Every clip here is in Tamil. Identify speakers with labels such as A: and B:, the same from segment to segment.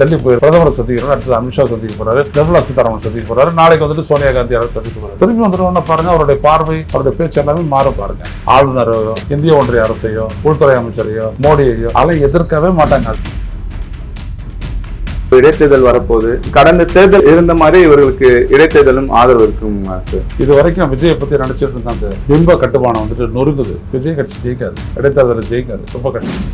A: டெல்லி போய் பிரதமரை சந்திக்கிறாரு, அடுத்தது அமித்ஷா சந்திக்க போறாரு, நிர்மலா சீதாராமன் சந்திக்க போறாரு, நாளைக்கு வந்துட்டு சோனியா காந்தி அவரை சந்திக்க போறாரு. திரும்பி வந்துட்டு பாருங்க, அவருடைய பார்வை, அவருடைய பேச்சு எல்லாமே மாறும் பாருங்க. ஆளுநரையோ, இந்திய ஒன்றிய அரசையோ, உள்துறை அமைச்சரையோ, மோடியையோ அதை எதிர்க்கவே மாட்டாங்க.
B: இடைத்தேர்தல் வரப்போது கடந்த தேர்தல் இருந்த மாதிரி இவர்களுக்கு இடைத்தேர்தலும் ஆதரவு இருக்கும் சார்.
A: இது வரைக்கும் விஜயை பத்தி நினைச்சிட்டு இருந்த அந்த பிம்ப கட்டுமானம் வந்துட்டு நொறுங்குது. விஜய் கட்சி ஜெயிக்காது, இடைத்தேர்தலில் ஜெயிக்காது, ரொம்ப கஷ்டம்.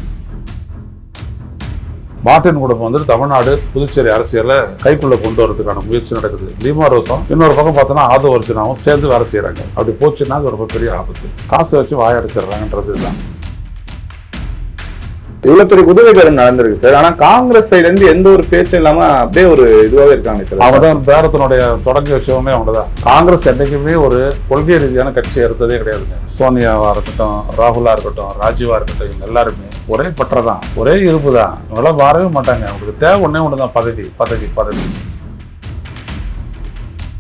A: மார்டின் குடும்பம் வந்துட்டு தமிழ்நாடு புதுச்சேரி அரசியலை கைக்குள்ள கொண்டு வரதுக்கான முயற்சி நடக்குது. லீமா ரோஸும் இன்னொரு பக்கம் பார்த்தோன்னா ஆதவ அர்ஜுனாவும் சேர்ந்து வேலை செய்யறாங்க. அப்படி போச்சுன்னா அது ரொம்ப பெரிய ஆபத்து. காசு வச்சு வாயடிச்சிடுறாங்கன்றது தான்.
B: இவ்வளவு பெரிய உதவிகள் நடந்திருக்கு சார். ஆனா காங்கிரஸ் சைட்ல இருந்து எந்த ஒரு பேச்சும் இல்லாம அப்படியே ஒரு இதுவாவே இருக்காங்க சார்.
A: அவங்கதான் பேரத்தினுடைய தொடங்கி வச்சவங்க அவங்கதான். காங்கிரஸ் என்னைக்குமே ஒரு கொள்கை ரீதியான கட்சி எடுத்ததே கிடையாதுங்க. சோனியாவா இருக்கட்டும், ராகுலா இருக்கட்டும், ராஜீவா இருக்கட்டும், இவங்க எல்லாருமே ஒரே பற்றதான், ஒரே இருப்பு தான். இவங்களாம் மாறவே மாட்டாங்க. அவங்களுக்கு தேவை ஒன்னே ஒண்ணுதான், பதவி பதவி பதவி.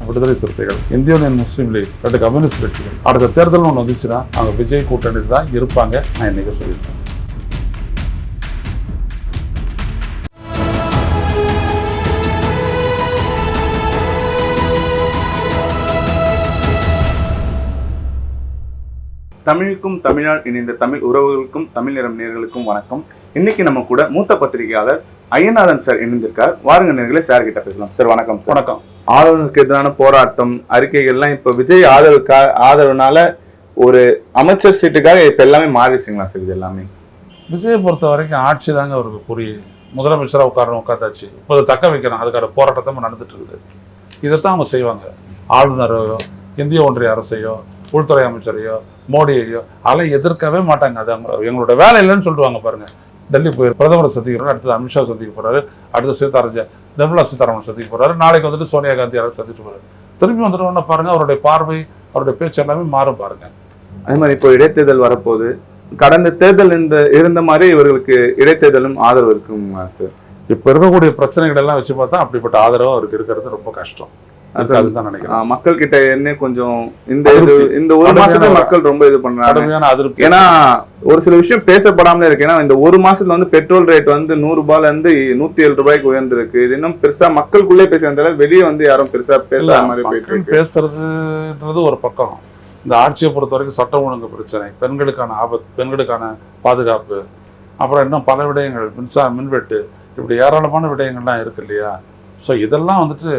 A: விடுதலை சிறுத்தைகள், இந்திய யூனியன் முஸ்லீம் லீக், 2 கம்யூனிஸ்ட் கட்சிகள் அடுத்த தேர்தல் ஒன்று வந்துச்சுன்னா அவங்க விஜய் கூட்டணி தான் இருப்பாங்க. நான் இன்னைக்கு சொல்லியிருக்கேன்.
B: தமிழுக்கும் தமிழால் இணைந்த தமிழ் உறவுகளுக்கும் தமிழ் நிறம் நேர்களுக்கும் வணக்கம். இன்னைக்கு நம்ம கூட மூத்த பத்திரிகையாளர் ஐயநாதன் சார் இணைந்திருக்கார். வாருங்க நேர்களே, சார் கிட்ட பேசலாம். சார் வணக்கம். சார்
A: வணக்கம்.
B: ஆளுநருக்கு எதிரான போராட்டம், அறிக்கைகள்லாம் இப்ப விஜய் ஆதரவுனால ஒரு அமைச்சர் சீட்டுக்காக இப்ப எல்லாமே மாறிடுச்சுங்களா சார்? இது எல்லாமே
A: விஜயை பொறுத்த வரைக்கும் ஆட்சி தாங்க அவருக்கு புரியும். முதலமைச்சராக உட்காந்தாச்சு, இப்போது தக்க வைக்கணும், அதுக்கான போராட்டத்தை நடந்துட்டு இருக்குது. இதைத்தான் அவங்க செய்வாங்க. ஆளுநரையோ, இந்திய ஒன்றிய அரசையோ, உள்துறை அமைச்சரையோ, மோடியையோ அதை எதிர்க்கவே மாட்டாங்க. அது எங்களோட வேலை இல்லைன்னு சொல்லுவாங்க பாருங்க. டெல்லி போய் பிரதமரை சந்திக்கிறாரு, அடுத்தது அமித்ஷா சந்திக்க போறாரு, அடுத்து நிர்மலா சீதாராமன் சந்திக்க போறாரு, நாளைக்கு வந்துட்டு சோனியா காந்தி அவரை சந்திக்க போறாரு. திரும்பி வந்துட்டு பாருங்க, அவருடைய பார்வை, அவருடைய பேச்சு எல்லாமே மாறும் பாருங்க.
B: அதே மாதிரி இப்போ இடைத்தேர்தல் வரப்போது கடந்த தேர்தல் இருந்த மாதிரி இவர்களுக்கு இடைத்தேர்தலும் ஆதரவு இருக்கும் சார்.
A: இப்ப இருக்கக்கூடிய பிரச்சனைகள் எல்லாம் வச்சு பார்த்தா அப்படிப்பட்ட ஆதரவு அவருக்கு இருக்கிறது ரொம்ப கஷ்டம்.
B: மக்கள் கிட்ட என்ன கொஞ்சம் இந்த ஒரு மாசத்துல மக்கள் ரொம்ப இது பண்றாங்க. ஏன்னா ஒரு சில விஷயம் பேசப்படாமலே இருக்கு. ஏன்னா இந்த ஒரு மாசத்துல வந்து பெட்ரோல் ரேட் வந்து 100 ரூபாயில இருந்து 107 ரூபாய்க்கு உயர்ந்திருக்கு. இது இன்னும் பெருசா மக்களுக்குள்ளே பேசுறதால வெளியே வந்து யாரும் பெருசா பேசாத மாதிரி போயிட்டு
A: பேசுறதுன்றது ஒரு பக்கம். இந்த ஆட்சியை பொறுத்த வரைக்கும் சட்டம் ஒழுங்கு பிரச்சனை, பெண்களுக்கான ஆபத்து, பெண்களுக்கான பாதுகாப்பு, அப்புறம் இன்னும் பல விடயங்கள், மின்வெட்டு, இப்படி ஏராளமான விடயங்கள்லாம் இருக்கு இல்லையா? ஸோ இதெல்லாம் வந்துட்டு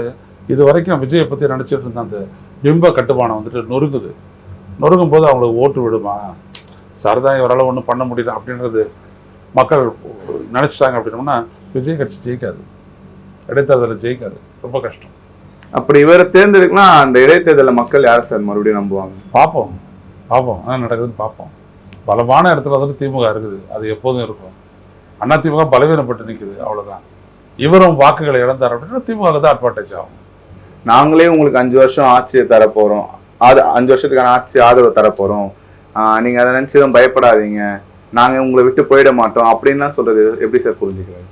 A: இது வரைக்கும் விஜயை பற்றி நினச்சிட்டு இருந்த அந்த பிம்ப கட்டுமானம் வந்துட்டு நொறுங்கும் போது அவங்களுக்கு ஓட்டு விடுமா, சரதான் இவரால் ஒன்றும் பண்ண முடியல அப்படின்றது மக்கள் நினச்சிட்டாங்க அப்படின்னோம்னா விஜய் கட்சி ஜெயிக்காது, இடைத்தேர்தலில் ஜெயிக்காது, ரொம்ப கஷ்டம்.
B: அப்படி இவரை தேர்ந்தெடுக்கலாம், அந்த இடைத்தேர்தலில் மக்கள் யார் சார் மறுபடியும் நம்புவாங்க?
A: பார்ப்போம் என்ன நடக்குதுன்னு பார்ப்போம். பலமான இடத்துல வந்துட்டு திமுக இருக்குது, அது எப்போதும் இருக்கும். அதிமுக பலவீனப்பட்டு நிற்குது, அவ்வளோதான். இவரும் வாக்குகளை இழந்தார் அப்படின்னா திமுக தான் அட்வான்டேஜ் ஆகும்.
B: நாங்களே உங்களுக்கு 5 வருஷம் ஆட்சியை தரப்போறோம், 5 வருஷத்துக்கான ஆட்சி ஆதரவு தரப்போறோம், நீங்க அதை நினைச்சுதான் பயப்படாதீங்க, நாங்க உங்களை விட்டு போயிட மாட்டோம் அப்படின்லாம் சொல்றது எப்படி சார் புரிஞ்சுக்கிறாரு?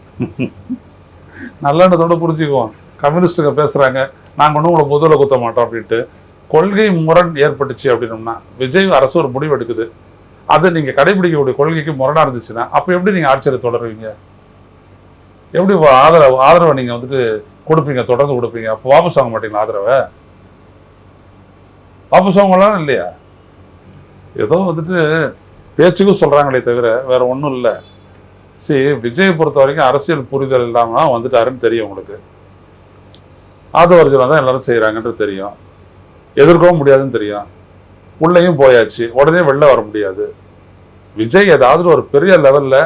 A: நல்லெண்ணத்தோட புரிஞ்சுக்குவோம். கம்யூனிஸ்டுங்க பேசுறாங்க, நாங்க ஒன்றும் உங்களை முதல்ல குத்த மாட்டோம் அப்படின்ட்டு. கொள்கை முரண் ஏற்பட்டுச்சு அப்படின்னோம்னா விஜய் அரசு ஒரு முடிவு எடுக்குது, அது நீங்க கடைபிடிக்கக்கூடிய கொள்கைக்கு முரணா இருந்துச்சுன்னா அப்ப எப்படி நீங்க ஆட்சியை தொடருவீங்க? எப்படி ஆதரவை நீங்க வந்துட்டு கொடுப்பீங்க, தொடர்ந்து கொடுப்பீங்க? அப்போ வாபஸ் வாங்க மாட்டீங்களா? ஆதரவை வாபஸ் வாங்கலாம் இல்லையா? ஏதோ வந்துட்டு பேச்சுக்கும் சொல்றாங்களே தவிர வேற ஒன்றும் இல்லை. சரி, விஜயை பொறுத்த வரைக்கும் அரசியல் புரிதல் இல்லாம வந்துட்டாருன்னு தெரியும் உங்களுக்கு. ஆதவர்ஜனா தான் எல்லாரும் செய்யறாங்கன்றது தெரியும், எதிர்க்கவும் முடியாதுன்னு தெரியும். உள்ளேயும் போயாச்சு, உடனே வெளில வர முடியாது. விஜய் ஏதாவது ஒரு பெரிய லெவல்ல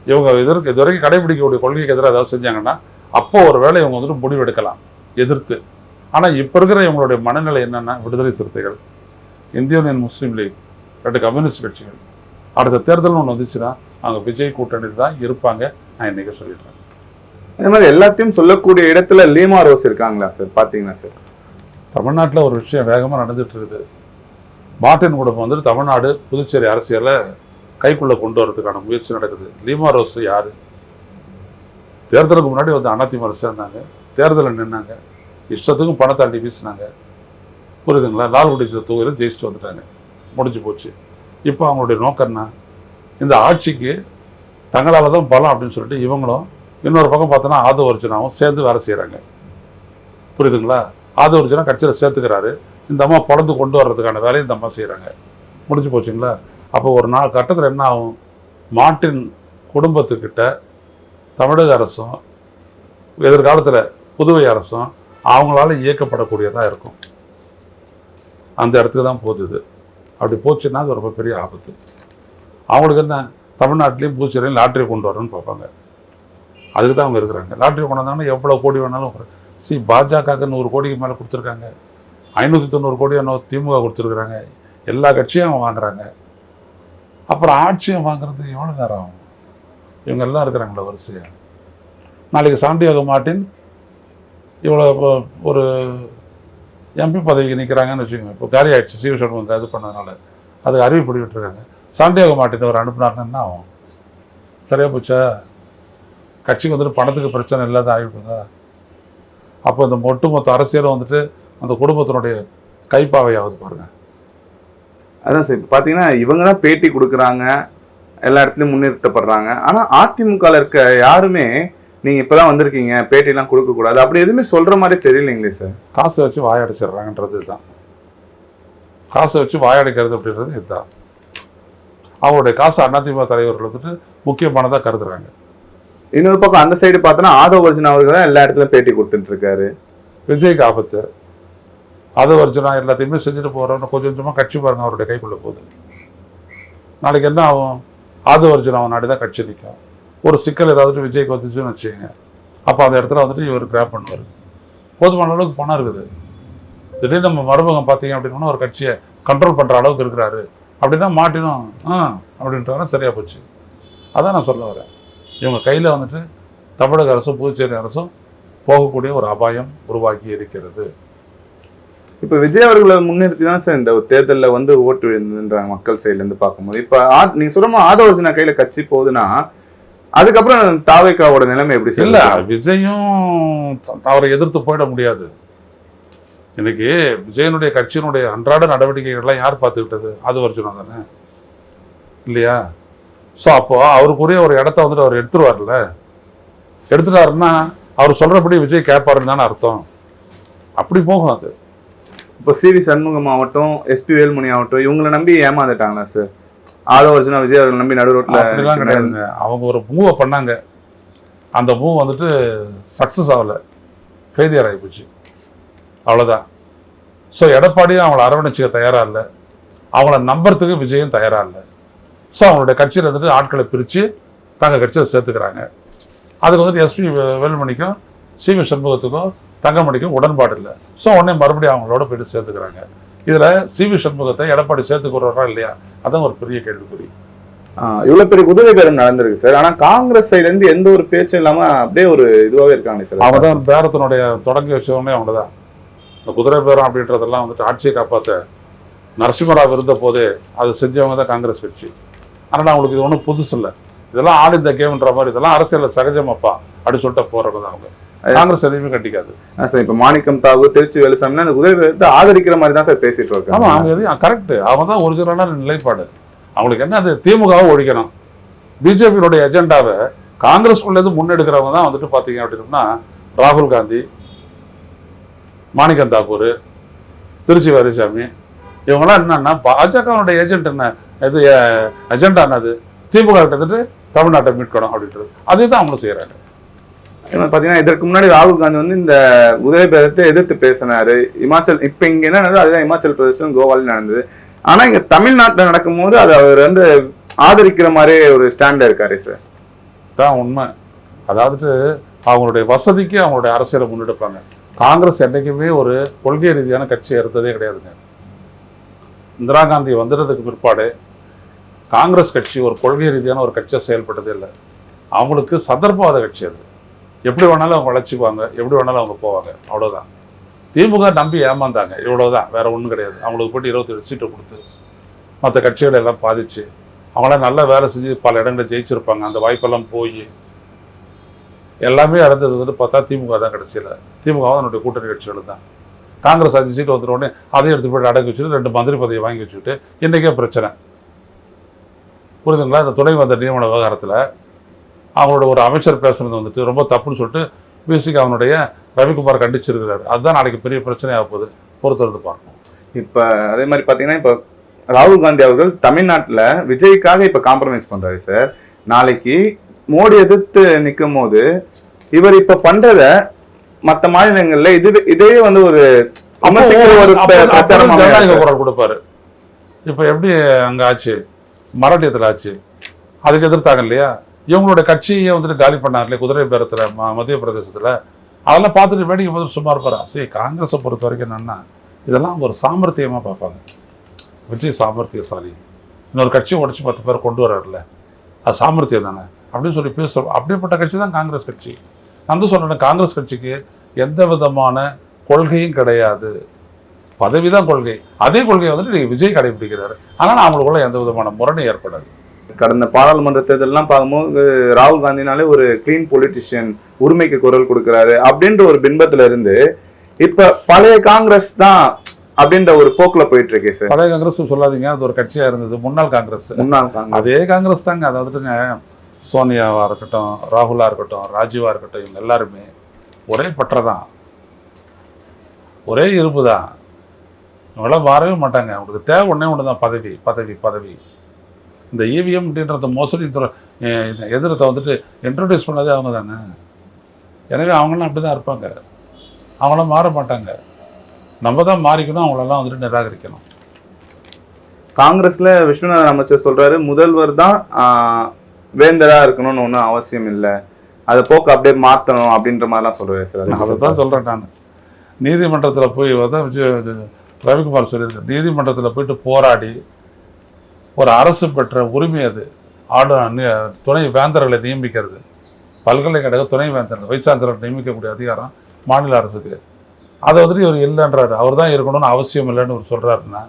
A: இவங்க இதுவரைக்கும் கடைபிடிக்கக்கூடிய கொள்கைக்கு எதிராக ஏதாவது செஞ்சாங்கன்னா அப்போ ஒரு வேளை இவங்க வந்துட்டு முடிவு எடுக்கலாம் எதிர்த்து. ஆனால் இப்போ இருக்கிற இவங்களுடைய மனநிலை என்னன்னா, விடுதலை சிறுத்தைகள், இந்திய யூனியன் முஸ்லீம் லீக், 2 கம்யூனிஸ்ட் கட்சிகள் அடுத்த தேர்தல் ஒன்று வந்துச்சுன்னா அவங்க விஜய் கூட்டணி தான் இருப்பாங்க. நான் இன்னைக்கு சொல்லிடுறேன்.
B: இந்த மாதிரி எல்லாத்தையும் சொல்லக்கூடிய இடத்துல லீமா ரோஸ் இருக்காங்களா சார்? பார்த்தீங்கன்னா சார்,
A: தமிழ்நாட்டில் ஒரு விஷயம் வேகமாக நடந்துட்டு இருக்குது. மார்டின் குடும்பம் வந்துட்டு தமிழ்நாடு புதுச்சேரி அரசியலை கைக்குள்ளே கொண்டு வரதுக்கான முயற்சி நடக்குது. லீமா ரோஸ் யாரு? தேர்தலுக்கு முன்னாடி வந்து அதிமுக சேர்ந்தாங்க, தேர்தலில் நின்னாங்க, இஷ்டத்துக்கும் பணத்தை அள்ளி வீசினாங்க, புரியுதுங்களா? லால்குடி தொகுதியில் ஜெயிச்சுட்டு வந்துட்டாங்க, முடிஞ்சு போச்சு. இப்போ அவங்களுடைய நோக்கம்னா இந்த ஆட்சிக்கு தங்களால் தான் பலம் அப்படின்னு சொல்லிட்டு இவங்களும் இன்னொரு பக்கம் பார்த்தோன்னா ஆதவ அர்ஜுனாவும் சேர்ந்து வேலை செய்கிறாங்க. புரியுதுங்களா? ஆதவ அர்ஜுனா கட்சியில் சேர்த்துக்கிறாரு. இந்த அம்மா பிறந்து கொண்டு வர்றதுக்கான வேலையை இந்த அம்மா செய்கிறாங்க. முடிஞ்சு போச்சுங்களா? அப்போ ஒரு நாள் கட்டத்தில் என்ன ஆகும்? மார்ட்டின் குடும்பத்துக்கிட்ட தமிழக அரசும் எதிர்காலத்தில் புதுவை அரசும் அவங்களால இயக்கப்படக்கூடியதாக இருக்கும். அந்த இடத்துக்கு தான் போகுது. அப்படி போச்சுன்னா அது ரொம்ப பெரிய ஆபத்து. அவங்களுக்கு என்ன, தமிழ்நாட்டிலையும் பூச்சேரியும் லாட்ரி கொண்டு வரணும்னு பார்ப்பாங்க. அதுக்கு தான் அவங்க இருக்கிறாங்க. லாட்ரி கொண்டு வந்தாங்கன்னா எவ்வளோ கோடி வேணாலும் பாஜகவுக்கு 100 கோடிக்கு மேலே கொடுத்துருக்காங்க. 590 கோடி திமுக கொடுத்துருக்குறாங்க. எல்லா கட்சியும் அவங்க வாங்குறாங்க. அப்புறம் ஆட்சியும் வாங்குறது எவ்வளோ நேரம் ஆகும்? இவங்க எல்லாம் இருக்கிறாங்களா வரிசையாக? நாளைக்கு சாண்டியாகோ மார்ட்டின் இவ்வளோ ஒரு எம்பி பதவிக்கு நிற்கிறாங்கன்னு வச்சுக்கோங்க. இப்போ காலி ஆயிடுச்சு, சிவி சண்முகம் இது பண்ணதுனால அதுக்கு அறிவிப்படி விட்டுருக்காங்க. சாண்டியாகோ மார்ட்டின் அவர் அனுப்புனாருன்னா என்ன ஆகும்? சரியா போச்சா? கட்சிக்கு வந்துட்டு பணத்துக்கு பிரச்சனை இல்லாத ஆகிவிடுதா? அப்போ இந்த ஒட்டுமொத்த அரசியலும் வந்துட்டு அந்த குடும்பத்தினுடைய கைப்பாவையாவது பாருங்க.
B: அதான் சார், இப்போ பார்த்தீங்கன்னா இவங்க தான் பேட்டி கொடுக்குறாங்க, எல்லா இடத்துலையும் முன்னிறுத்தப்படுறாங்க. ஆனால் அதிமுகவில் இருக்க யாருமே நீங்கள் இப்போ தான் வந்திருக்கீங்க, பேட்டிலாம் கொடுக்கக்கூடாது அப்படி எதுவுமே சொல்கிற மாதிரி தெரியலைங்களே சார்.
A: காசை வச்சு வாயடைச்சிடுறாங்கன்றது இதுதான். காசை வச்சு வாயடைக்கிறது அப்படின்றது இதுதான். அவருடைய காசு அதிமுக தலைவர்கள் வந்துட்டு முக்கியமானதாக கருதுறாங்க.
B: இன்னொரு பக்கம் அந்த சைடு பார்த்தோன்னா ஆதவ அர்ஜுனா அவர்கள் தான் எல்லா இடத்துலையும் பேட்டி கொடுத்துட்டு இருக்காரு.
A: விஜய்க்கு ஆபத்து. ஆதவ அர்ஜுனா எல்லாத்தையுமே செஞ்சுட்டு போகிறோன்னு கொஞ்சம் கொஞ்சமாக கட்சி பாருங்க அவருடைய கைக்குள்ளே போகுது. நாளைக்கு என்ன ஆகும்? ஆதவ அர்ஜுனா அவன் நாடு தான் கட்சி நிற்கும். ஒரு சிக்கல் ஏதாவது விஜய்க்கு வந்துச்சுன்னு வச்சுக்கோங்க, அப்போ அந்த இடத்துல வந்துட்டு இவர் கிராப் பண்ணுவார். போதுமான அளவுக்கு பணம் இருக்குது. திடீர்னு நம்ம மருமகன் பார்த்தீங்க அப்படின்னா ஒரு கட்சியை கண்ட்ரோல் பண்ணுற அளவுக்கு இருக்கிறாரு அப்படின்னா மாட்டினும் அப்படின்றாலும் சரியாக போச்சு. அதான் நான் சொல்ல வரேன். இவங்க கையில் வந்துட்டு தமிழக அரசும் புதுச்சேரி அரசும் போகக்கூடிய ஒரு அபாயம் உருவாக்கி இருக்கிறது.
B: இப்போ விஜய் அவர்களை முன்னிறுத்தி தான் சார் இந்த தேர்தலில் வந்து ஓட்டு விழுந்துன்றாங்க மக்கள் சைட்லேருந்து பார்க்கும்போது. இப்போ நீங்கள் சொல்கிற ஆதவ அர்ஜுனா கையில் கட்சி போகுதுன்னா அதுக்கப்புறம் தாவேக்காவோட நிலைமை எப்படி சார்?
A: இல்லை, விஜயும் அவரை எதிர்த்து போயிட முடியாது. இன்னைக்கு விஜயனுடைய கட்சியினுடைய அன்றாட நடவடிக்கைகள்லாம் யார் பார்த்துக்கிட்டது? ஆதவ அர்ஜுனா தானே, இல்லையா? ஸோ அப்போ அவருக்குரிய ஒரு இடத்த வந்துட்டு அவர் எடுத்துருவார்ல. எடுத்துட்டாருன்னா அவர் சொல்றபடி விஜய் கேட்பாருன்னு தானே அர்த்தம். அப்படி போகும் அது.
B: இப்போ சிவி சண்முகம் ஆகட்டும், எஸ்பி வேல்மணி ஆகட்டும், இவங்களை நம்பி ஏமாந்துட்டாங்களா சார்? ஆதவ அர்ஜுனா விஜய் அவர்கள் நம்பி நடு ரோட்ல
A: அப்படிலாம் கிடையாதுங்க. அவங்க ஒரு மூவை பண்ணாங்க. அந்த மூவ் வந்துட்டு சக்ஸஸ் ஆகலை, ஃபெயிலியர் ஆகிப்போச்சு, அவ்வளோதான். ஸோ எடப்பாடியும் அவங்கள அரவணைச்சிக்க தயாராக இல்லை, அவங்கள நம்புறதுக்கு விஜயும் தயாராக இல்லை. ஸோ அவங்களுடைய கட்சியில் வந்துட்டு ஆட்களை பிரித்து தங்கள் கட்சியில் சேர்த்துக்கிறாங்க. அதுக்கு வந்துட்டு எஸ்பி வேலுமணிக்கும் சிவி சண்முகத்துக்கும் தங்கமணிக்கும் உடன்பாடு இல்லை. ஸோ உடனே மறுபடியும் அவங்களோட போயிட்டு சேர்த்துக்கிறாங்க. இதில் சிவி சண்முகத்தை எடப்பாடி சேர்த்துக்கிறவரா இல்லையா, அதான் ஒரு பெரிய கேள்விக்குறி.
B: இவ்வளோ பெரிய உதவி பேரம் நடந்திருக்கு சார். ஆனால் காங்கிரஸ் சைட்லேருந்து எந்த ஒரு பேச்சும் இல்லாமல் அப்படியே ஒரு இதுவாகவே இருக்காங்க சார்.
A: அவங்க தான் பேரத்தினுடைய தொடங்கி வச்சவொடனே அவங்க தான் இந்த குதிரை பேரம் அப்படின்றதெல்லாம் வந்துட்டு ஆட்சியை காப்பாற்ற நரசிம்மராவ் இருந்த போதே அதை செஞ்சவங்க தான் காங்கிரஸ் கட்சி. ஆனால் அவங்களுக்கு இது ஒன்றும் புதுசு இல்லை. இதெல்லாம் ஆல் இந்த கேம்ன்ற மாதிரி இதெல்லாம் அரசியலில் சகஜமாப்பா அப்படின்னு சொல்லிட்டு போறவங்க தான் அவங்க. காங்கிரஸ் எதையுமே கட்டிக்காது
B: சார். இப்போ மாணிக்கம் தாகூர், திருச்சி வேலுசாமி அந்த உதவி ஆதரிக்கிற மாதிரி தான் சார் பேசிட்டு இருக்காங்க.
A: ஆமாம், அவங்க எதையும் கரெக்ட். அவங்க தான் ஒரிஜினலான நிலைப்பாடு. அவங்களுக்கு என்ன, அது திமுகவை ஒழிக்கணும். பிஜேபியினுடைய எஜெண்டாவை காங்கிரஸ்குள்ளேருந்து முன்னெடுக்கிறவங்க தான் வந்துட்டு பார்த்தீங்க அப்படின்னா ராகுல் காந்தி, மாணிக்கம் தாக்கூர், திருச்சி வேலுசாமி, இவங்கெல்லாம் என்னன்னா பாஜகவுடைய ஏஜென்ட் என்ன இது அஜெண்டா என்னது, திமுக கிட்டத்தட்ட தமிழ்நாட்டை மீட்கணும் அப்படின்றது. அதே தான் அவங்களும் செய்கிறாங்க.
B: பார்த்தீங்கன்னா இதற்கு முன்னாடி ராகுல் காந்தி வந்து இந்த உதவி பேரத்தை எதிர்த்து பேசினாரு. இமாச்சல் இப்போ இங்கே என்ன நடந்தது அதுதான் இமாச்சல் பிரதேசம் கோவாலையும் நடந்தது. ஆனால் இங்கே தமிழ்நாட்டில் நடக்கும்போது அது அவர் வந்து ஆதரிக்கிற மாதிரி ஒரு ஸ்டாண்டில் இருக்காரு சார்.
A: தான் உண்மை. அதாவது அவங்களுடைய வசதிக்கு அவங்களுடைய அரசியலை முன்னெடுப்பாங்க. காங்கிரஸ் என்றைக்குமே ஒரு கொள்கை ரீதியான கட்சியை இருந்ததே கிடையாதுங்க. இந்திரா காந்தி வந்துடுறதுக்கு பிற்பாடு காங்கிரஸ் கட்சி ஒரு கொள்கை ரீதியான ஒரு கட்சியை செயல்பட்டதே இல்லை. அவங்களுக்கு சந்தர்ப்பவாத கட்சி அது. எப்படி வேணாலும் அவங்க வளர்ச்சிக்குவாங்க, எப்படி வேணாலும் அவங்க போவாங்க, அவ்வளோதான். திமுக நம்பி ஏமாந்தாங்க, இவ்வளோதான், வேற ஒன்றும் கிடையாது. அவங்களுக்கு போய்ட்டு 27 சீட்டை கொடுத்து மற்ற கட்சிகளை எல்லாம் பாதிச்சு அவங்களாம் நல்லா வேலை செஞ்சு பல இடங்களில் ஜெயிச்சிருப்பாங்க. அந்த வாய்ப்பெல்லாம் போய் எல்லாமே இறந்தது வந்து பார்த்தா திமுக தான் கடைசியில். திமுக அதனுடைய கூட்டணி கட்சிகள் தான். காங்கிரஸ் 5 சீட்டு வந்துட்ட உடனே அதையும் எடுத்து போய்ட்டு அடக்கி வச்சுட்டு 2 மந்திரி பதவியை வாங்கி வச்சுக்கிட்டு இன்றைக்கே பிரச்சனை. புரியுதுங்களா? இந்த துணை வந்த நியமன விவகாரத்தில் அவங்களோட ஒரு அமைச்சர் பேசுனது வந்துட்டு ரொம்ப தப்புன்னு சொல்லிட்டு பேசிக்கு அவனுடைய ரவிக்குமார் கண்டிச்சிருக்கிறாரு. அதுதான் நாளைக்கு பெரிய பிரச்சனையாக போகுது, பொறுத்திருந்து பார்ப்போம்.
B: இப்போ அதே மாதிரி பார்த்தீங்கன்னா இப்போ ராகுல் காந்தி அவர்கள் தமிழ்நாட்டில் விஜய்க்காக இப்போ காம்ப்ரமைஸ் பண்றாரு சார். நாளைக்கு மோடி எதிர்த்து நிற்கும் போது இவர் இப்ப பண்றத மற்ற மாநிலங்கள்ல இதே வந்து ஒரு
A: ஜனநாயக குரல் கொடுப்பாரு. இப்ப எப்படி அங்க ஆச்சு, மராட்டியத்தில் ஆச்சு, அதுக்கு எதிர்த்தாங்க இல்லையா? இவங்களோட கட்சியை வந்துட்டு காலி பண்ணாங்க இல்லையா குதிரை பேரத்துல மத்திய பிரதேசத்துல. அதெல்லாம் பார்த்துட்டு வேடிக்கை பார்த்து சும்மா இருப்பாரு. சரி, காங்கிரஸை பொறுத்த வரைக்கும் என்னன்னா இதெல்லாம் ஒரு சாமர்த்தியமா பார்ப்பாங்க. விஜய் சாமர்த்தியசாலி, இன்னொரு கட்சியை உடச்சி 10 பேர் கொண்டு வர்றாருல, அது சாமர்த்தியம் தானே அப்படின்னு சொல்லி பேசுகிறோம். அப்படிப்பட்ட கட்சி தான் காங்கிரஸ் கட்சி. நான் வந்து சொல்கிறேன், காங்கிரஸ் கட்சிக்கு எந்த விதமான கொள்கையும் கிடையாது, பதவி தான் கொள்கை. அதே கொள்கையை வந்துட்டு நீங்கள் விஜய் கடைபிடிக்கிறாரு. ஆனால் அவங்களுக்குள்ள எந்த விதமான முரணும் ஏற்படாது.
B: கடந்த பாராளுமன்ற தேர்தலெல்லாம் பார்க்கும்போது ராகுல் காந்தினாலே ஒரு கிளீன் பொலிட்டிஷியன், உரிமைக்கு குரல் கொடுக்குறாரு அப்படின்ற ஒரு பின்பத்துல இருந்து இப்ப பழைய காங்கிரஸ் தான் அப்படின்ற ஒரு போக்குல போயிட்டு இருக்கே சார்.
A: பழைய காங்கிரஸ் சொல்லாதீங்க, அது ஒரு கட்சியா இருந்தது. முன்னாள் காங்கிரஸ் அதே காங்கிரஸ் தாங்க. அதை வந்துட்டுங்க சோனியாவா இருக்கட்டும், ராகுலா இருக்கட்டும், ராஜீவா இருக்கட்டும், இவங்க எல்லாருமே ஒரே பற்றதான், ஒரே இருப்பு தான். இவங்களாம் மாறவே மாட்டாங்க. அவங்களுக்கு தேவை ஒன்றே ஒன்று தான், பதவி பதவி பதவி. இந்த இவிஎம் அப்படின்றத மோசடி எதிரத்தை வந்துட்டு இன்ட்ரோடியூஸ் பண்ணதே அவங்க தானே. எனவே அவங்களாம் அப்படி தான் இருப்பாங்க, அவங்களாம் மாற மாட்டாங்க. நம்ம தான் மாறிக்கணும், அவங்களெல்லாம் வந்துட்டு நிராகரிக்கணும்.
B: காங்கிரஸ்ல விஸ்வநாதன் அமைச்சர் சொல்றாரு, முதல்வர் தான் வேந்தரா இருக்கணும்னு ஒன்றும் அவசியம் இல்லை, அதை போக்கு அப்படியே மாற்றணும் அப்படின்ற மாதிரிலாம் சொல்றாரு சார்.
A: அதை தான் சொல்கிறேன் நான். நீதிமன்றத்தில் போய் தான் ரவிக்குமார் சொல்லியிருக்கேன், நீதிமன்றத்தில் போயிட்டு போராடி ஒரு அரசு பெற்ற உரிமை அது. துணை வேந்தர்களை நியமிக்கிறது, பல்கலைக்கழக துணை வேந்தர்கள், வைஸ் சான்சலர் நியமிக்கக்கூடிய அதிகாரம் மாநில அரசுக்கு. அதை வந்துட்டு இவர் இல்லைன்றாரு. அவர் தான் இருக்கணும்னு அவசியம் இல்லைன்னு இவர் சொல்கிறாருன்னா,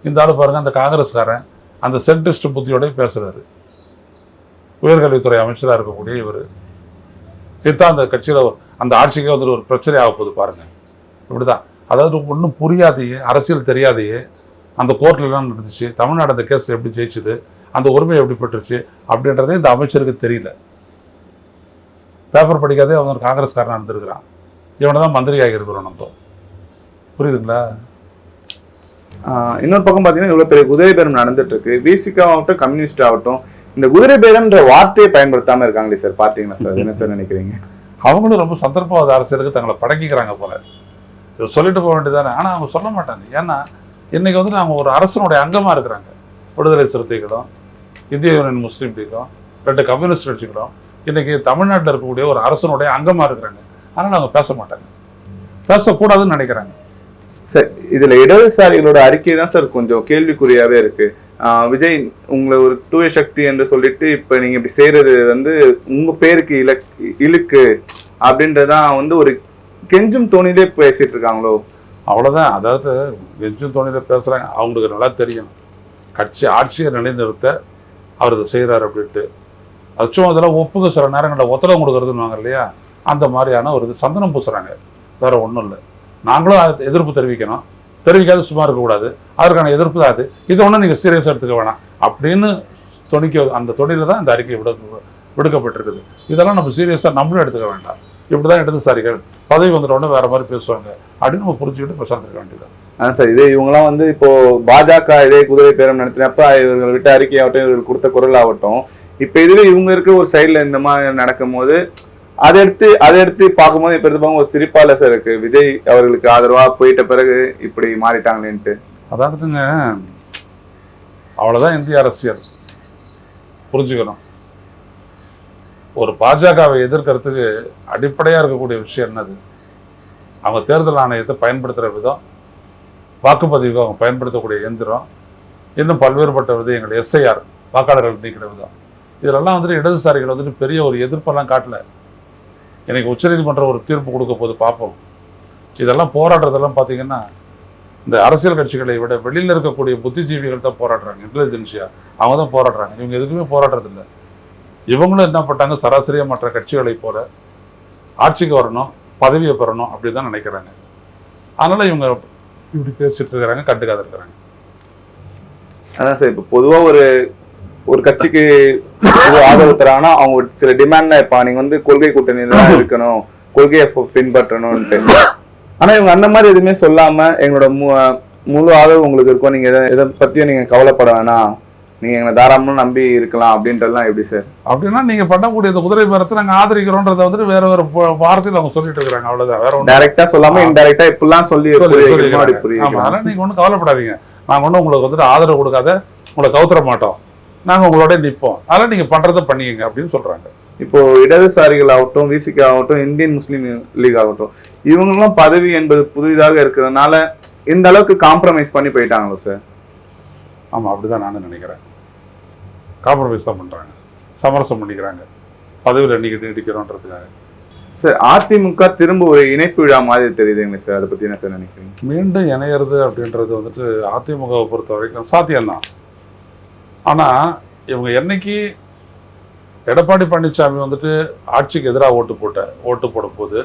A: இந்த ஆள் பாருங்கள், அந்த காங்கிரஸ்காரன் அந்த சென்ட்ரிஸ்ட் புத்தியோடய பேசுகிறாரு. உயர்கல்வித்துறை அமைச்சராக இருக்கக்கூடிய இவர். இதுதான் அந்த கட்சியில் அந்த ஆட்சிக்கே வந்துட்டு ஒரு பிரச்சனை ஆக போகுது பாருங்கள். இப்படி தான், அதாவது ஒன்றும் புரியாதையே, அரசியல் தெரியாதையே அந்த கோர்ட்லலாம் நடந்துச்சு, தமிழ்நாடு அந்த கேஸில் எப்படி ஜெயிச்சுது, அந்த உரிமை எப்படி பெற்றுச்சு அப்படின்றதே இந்த அமைச்சருக்கு தெரியல. பேப்பர் படிக்காதே அவன் ஒரு காங்கிரஸ்காரனாக இருந்திருக்கிறான். இவனை தான் மந்திரியாக இருக்கிறோம் நம்ம. புரியுதுங்களா?
B: இன்னொரு பக்கம் பார்த்தீங்கன்னா இவ்வளோ பெரிய குதிரை பேரம் நடந்துட்டு இருக்கு. விசிகா ஆகட்டும், கம்யூனிஸ்ட் ஆகட்டும், இந்த குதிரை பேரம்ன்ற வார்த்தையை பயன்படுத்தாமல் இருக்காங்களே சார். பார்த்தீங்கன்னா சார், என்ன சார் நினைக்கிறீங்க?
A: அவங்களும் ரொம்ப சந்தர்ப்பவாத அரசியலுக்கு தங்களை பழக்கிக்கிறாங்க போல. இதை சொல்லிட்டு போக வேண்டியதானே. ஆனால் அவங்க சொல்ல மாட்டாங்க. ஏன்னா இன்னைக்கு வந்து அவங்க ஒரு அரசனுடைய அங்கமாக இருக்கிறாங்க. விடுதலை சிறுத்தைகளும், இந்திய யூனியன் முஸ்லீம் லீக்கும், 2 கம்யூனிஸ்ட் கட்சிகளும் இன்னைக்கு தமிழ்நாட்டில் இருக்கக்கூடிய ஒரு அரசனுடைய அங்கமாக இருக்கிறாங்க. ஆனால் அவங்க பேச மாட்டாங்க, பேசக்கூடாதுன்னு நினைக்கிறாங்க.
B: சார், இதுல இடதுசாரிகளோட அறிக்கை தான் சார் கொஞ்சம் கேள்விக்குறியாவே இருக்கு. விஜய் உங்களை ஒரு தூய சக்தி என்று சொல்லிட்டு இப்ப நீங்க இப்படி செய்யறது வந்து உங்க பேருக்கு இழுக்கு அப்படின்றதான் வந்து ஒரு கெஞ்சும் தோணிலே பேசிட்டு இருக்காங்களோ?
A: அவ்வளோதான். அதாவது கெஞ்சும் தோணியில பேசுகிறாங்க. அவங்களுக்கு நல்லா தெரியும் கட்சி ஆட்சியை நிலைநிறுத்த அவர் இதை செய்கிறார் அப்படின்ட்டு. அச்சும் அதெல்லாம் ஒப்புங்க சில நேரங்களில் ஒத்தடம் கொடுக்குறதுன்னு இல்லையா, அந்த மாதிரியான ஒரு இது சந்தனம் பூசுகிறாங்க. வேற ஒன்றும் இல்லை. நாங்களும் அதை எதிர்ப்பு தெரிவிக்கணும், தெரிவிக்காது சும்மா இருக்கக்கூடாது. அதற்கான எதிர்ப்பு தான் அது. இது ஒன்றும் நீங்கள் சீரியஸாக எடுத்துக்க வேணாம் அப்படின்னு அந்த தொழில தான் இந்த அறிக்கை விடுக்கப்பட்டிருக்குது. இதெல்லாம் நம்ம சீரியஸாக நம்மளும் எடுத்துக்க வேண்டாம். இப்படி தான் இடதுசாரிகள் பதவி வந்துட்டோடனே வேற மாதிரி பேசுவாங்க அப்படின்னு நம்ம புரிஞ்சுக்கிட்டு பிரசாந்திருக்க வேண்டியது.
B: சார், இதே இவங்கெல்லாம் வந்து இப்போ பாஜக இதே குதிரை பேரம் நடத்தினப்ப இவர்கள் விட்ட அறிக்கையாகட்டும், இவர்கள் கொடுத்த குரல் ஆகட்டும், இப்போ இதுல இவங்க இருக்க ஒரு சைட்ல இந்த மாதிரி நடக்கும் போது அதை எடுத்து பார்க்கும்போது இப்ப இருப்பாங்க ஒரு சிரிப்பால சார் இருக்கு. விஜய் அவர்களுக்கு ஆதரவா போயிட்ட பிறகு இப்படி மாறிட்டாங்களேன்ட்டு.
A: அதாவதுங்க, அவ்வளவுதான் இந்திய அரசியல். புரிஞ்சுக்கணும். ஒரு பாஜகவை எதிர்க்கிறதுக்கு அடிப்படையா இருக்கக்கூடிய விஷயம் என்னது? அவங்க தேர்தல் ஆணையத்தை பயன்படுத்துகிற விதம், வாக்குப்பதிவுக்கு அவங்க பயன்படுத்தக்கூடிய எந்திரம், இன்னும் பல்வேறுபட்ட விதயங்கள், எஸ்ஐஆர் வாக்காளர்கள் நீக்கிற விதம், இதெல்லாம் வந்துட்டு இடதுசாரிகள் வந்துட்டு பெரிய ஒரு எதிர்ப்பெல்லாம் காட்டல. எனக்கு உச்சநீதிமன்றம் ஒரு தீர்ப்பு கொடுக்க போது பார்ப்போம். இதெல்லாம் போராடுறதெல்லாம் பார்த்தீங்கன்னா இந்த அரசியல் கட்சிகளை விட வெளியில் இருக்கக்கூடிய புத்திஜீவிகள் தான் போராடுறாங்க. இன்டெலிஜென்சியா அவங்க தான் போராடுறாங்க. இவங்க எதுக்குமே போராடுறதில்லை. இவங்களும் என்ன பண்ணிட்டாங்க, சராசரியாக மற்ற கட்சிகளை போல ஆட்சிக்கு வரணும், பதவியை பெறணும் அப்படி தான் நினைக்கிறாங்க. அதனால இவங்க இப்படி பேசிட்டு இருக்கிறாங்க, கண்டுக்காத இருக்கிறாங்க.
B: அதான் சார், இப்போ பொதுவாக ஒரு ஒரு கட்சிக்கு ஆதரவு தராங்கன்னா அவங்க சில டிமாண்ட்ல இருப்பாங்க, நீங்க வந்து கொள்கை கூட்டணியில தான் இருக்கணும், கொள்கையை பின்பற்றணும்ட்டு. ஆனா இவங்க அந்த மாதிரி எதுவுமே சொல்லாம எங்களோட முழு ஆதரவு உங்களுக்கு இருக்கும், நீங்க எதை பத்தியும் நீங்க கவலைப்பட வேணாம், நீங்க எங்களை தாராளமா நம்பி இருக்கலாம் அப்படின்றதுலாம் எப்படி சார்?
A: அப்படின்னா நீங்க பண்ணக்கூடிய இந்த குதிரை பேரத்தை நாங்க ஆதரிக்கிறோன்றதை வந்துட்டு வேற ஒரு வார்த்தையில் அவங்க சொல்லிட்டு இருக்காங்க, அவ்வளவுதான். வேற
B: டைரக்டா சொல்லாம இன்டைரக்டா இப்படிலாம் சொல்லி
A: அதனால நீங்க ஒன்றும் கவலைப்படாதீங்க, நாங்க ஒன்றும் உங்களுக்கு வந்துட்டு ஆதரவு கொடுக்காத உங்களை கவுத்தர மாட்டோம், நாங்க உங்களோட நிற்போம், அதனால நீங்க பண்றதை பண்ணிக்கங்க அப்படின்னு சொல்றாங்க.
B: இப்போ இடதுசாரிகள் ஆகட்டும், விசிகா ஆகட்டும், இந்தியன் முஸ்லீம் லீக் ஆகட்டும், இவங்களும் பதவி என்பது புதிதாக இருக்கிறதுனால இந்த அளவுக்கு காம்ப்ரமைஸ் பண்ணி போயிட்டாங்களோ சார்?
A: ஆமா, அப்படிதான் நானும் நினைக்கிறேன். காம்ப்ரமைஸ் தான் பண்றாங்க, சமரசம் பண்ணிக்கிறாங்க, பதவியில் நீடிக்கிறோன்றதுக்காக.
B: சார் அதிமுக திரும்ப ஒரு இணைப்பு விழா மாதிரி தெரியுதுங்க சார், அதை பத்தி என்ன சார் நினைக்கிறீங்க?
A: மீண்டும் இணையிறது அப்படின்றது வந்துட்டு அதிமுகவை பொறுத்த வரைக்கும் சாத்தியம்தான். ஆனா இவங்க என்னைக்கு எடப்பாடி பழனிசாமி வந்துட்டு ஆட்சிக்கு எதிராக ஓட்டு போடும் போது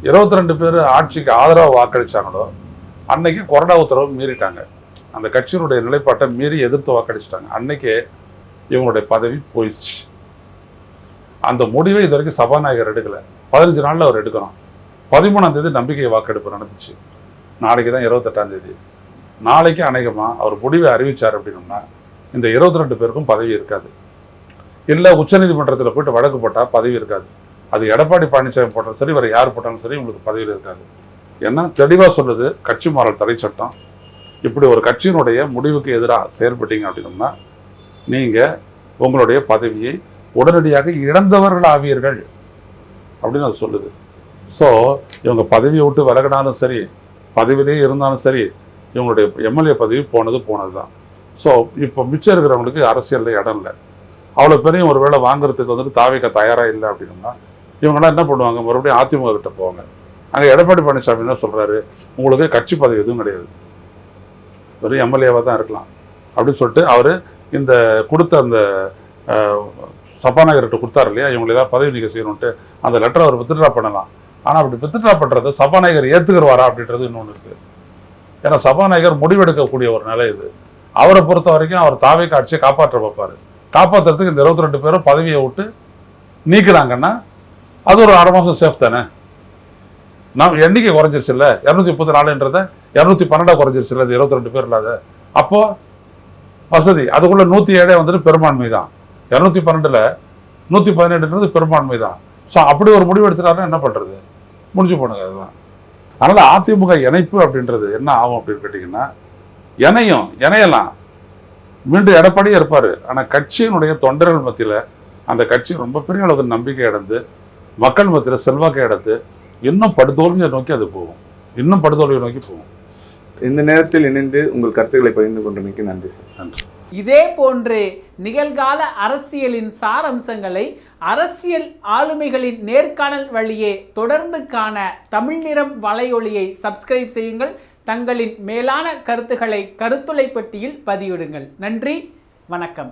A: 22 பேர் ஆட்சிக்கு ஆதரவாக வாக்களிச்சாங்களோ அன்னைக்கு கொரோனா உத்தரவு மீறிட்டாங்க, அந்த கட்சியினுடைய நிலைப்பாட்டை மீறி எதிர்த்து வாக்களிச்சிட்டாங்க. அன்னைக்கே இவங்களுடைய பதவி போயிடுச்சு. அந்த முடிவை இது வரைக்கும் சபாநாயகர் எடுக்கல, 15 நாள்ல அவர் எடுக்கணும். 13ஆம் தேதி நம்பிக்கை வாக்கெடுப்பு நடந்துச்சு, நாளைக்கு தான் 28ஆம் தேதி. நாளைக்கு அநேகமா அவர் முடிவை அறிவிச்சார் அப்படின்னோம்னா இந்த 22 பேருக்கும் பதவி இருக்காது. இல்லை உச்சநீதிமன்றத்தில் போயிட்டு வழக்கு போட்டால் பதவி இருக்காது. அது எடப்பாடி பழனிசாமி போட்டாலும் சரி, வேறு யார் போட்டாலும் சரி, உங்களுக்கு பதவியில் இருக்காது. ஏன்னா தெளிவாக சொல்லுது கட்சி மாறல் தடை சட்டம். இப்படி ஒரு கட்சியினுடைய முடிவுக்கு எதிராக செயல்பட்டீங்க அப்படின்னோம்னா நீங்கள் உங்களுடைய பதவியை உடனடியாக இழந்தவர்கள் ஆவீர்கள் அப்படின்னு அது சொல்லுது. ஸோ இவங்க பதவியை விட்டு விலகினாலும் சரி, பதவியிலே இருந்தாலும் சரி, இவங்களுடைய எம்எல்ஏ பதவி போனது தான். ஸோ இப்போ மிச்சம் இருக்கிறவங்களுக்கு அரசியலில் இடம் இல்லை. அவ்வளோ பெரிய ஒரு வேளை வாங்குறதுக்கு வந்துட்டு தாவேக்க தயாராக இல்லை அப்படின்னா இவங்கெல்லாம் என்ன பண்ணுவாங்க, மறுபடியும் அதிமுக கிட்ட போவாங்க. அங்கே எடப்பாடி பழனிசாமி என்ன சொல்கிறாரு, உங்களுக்கு கட்சி பதவி எதுவும் கிடையாது, வெறும் எம்எல்ஏவாக தான் இருக்கலாம் அப்படின்னு சொல்லிட்டு அவர் இந்த கொடுத்த அந்த சபாநாயகர்கிட்ட கொடுத்தாரு இல்லையா, இவங்களை ஏதாவது பதவி நீக்க செய்யணும்ட்டு அந்த லெட்டரை அவர் வித்ட்ரா பண்ணலாம். ஆனால் அப்படி வித்ட்ரா பண்ணுறது சபாநாயகர் ஏற்றுக்கிறவாரா அப்படின்றது இன்னொன்று இருக்குது. ஏன்னா சபாநாயகர் முடிவெடுக்கக்கூடிய ஒரு நிலை இது. அவரை பொறுத்த வரைக்கும் அவர் தாவேக்க ஆட்சியை காப்பாற்ற பார்ப்பார். காப்பாற்றுறதுக்கு இந்த 22 பேரும் பதவியை விட்டு நீக்கிறாங்கன்னா அது ஒரு 6 மாதம் சேஃப் தானே. நாம் எண்ணிக்கை குறைஞ்சிருச்சு இல்லை, 234ன்றதை 212 குறைஞ்சிருச்சு இல்லை, 22 பேர் இல்லாத. அப்போ வசதி அதுக்குள்ள 107 வந்துட்டு பெரும்பான்மை தான், 212ல் 117ன்றது பெரும்பான்மை தான். ஸோ அப்படி ஒரு முடிவு எடுத்துட்டாருன்னா என்ன பண்ணுறது, முடிஞ்சு போனுங்க. அதுதான். அதனால் அதிமுக இணைப்பு அப்படின்றது என்ன ஆகும் அப்படின்னு கேட்டிங்கன்னா, இணையலாம், மீண்டும் எடப்பாடியே இருப்பார். ஆனால் கட்சியினுடைய தொண்டர்கள் மத்தியில் அந்த கட்சி ரொம்ப பெரிய அளவுக்கு நம்பிக்கை அடைந்து மக்கள் மத்தியில் செல்வாக்கை அடைந்து இன்னும் படுதோல்வியை நோக்கி அது போகும், இன்னும் படுதோல்வியை நோக்கி போகும்.
B: இந்த நேரத்தில் இணைந்து உங்கள் கருத்துக்களை பகிர்ந்து கொண்டமைக்கு நன்றி சார்.
A: நன்றி.
C: இதே போன்று நிகழ்கால அரசியலின் சாரம்சங்களை அரசியல் ஆளுமைகளின் நேர்காணல் வழியே தொடர்ந்து காண தமிழ் நிறம் வலையொலியை சப்ஸ்கிரைப் செய்யுங்கள். தங்களின் மேலான கருத்துக்களை கருத்துளை பெட்டியில் பதிவிடுங்கள். நன்றி, வணக்கம்.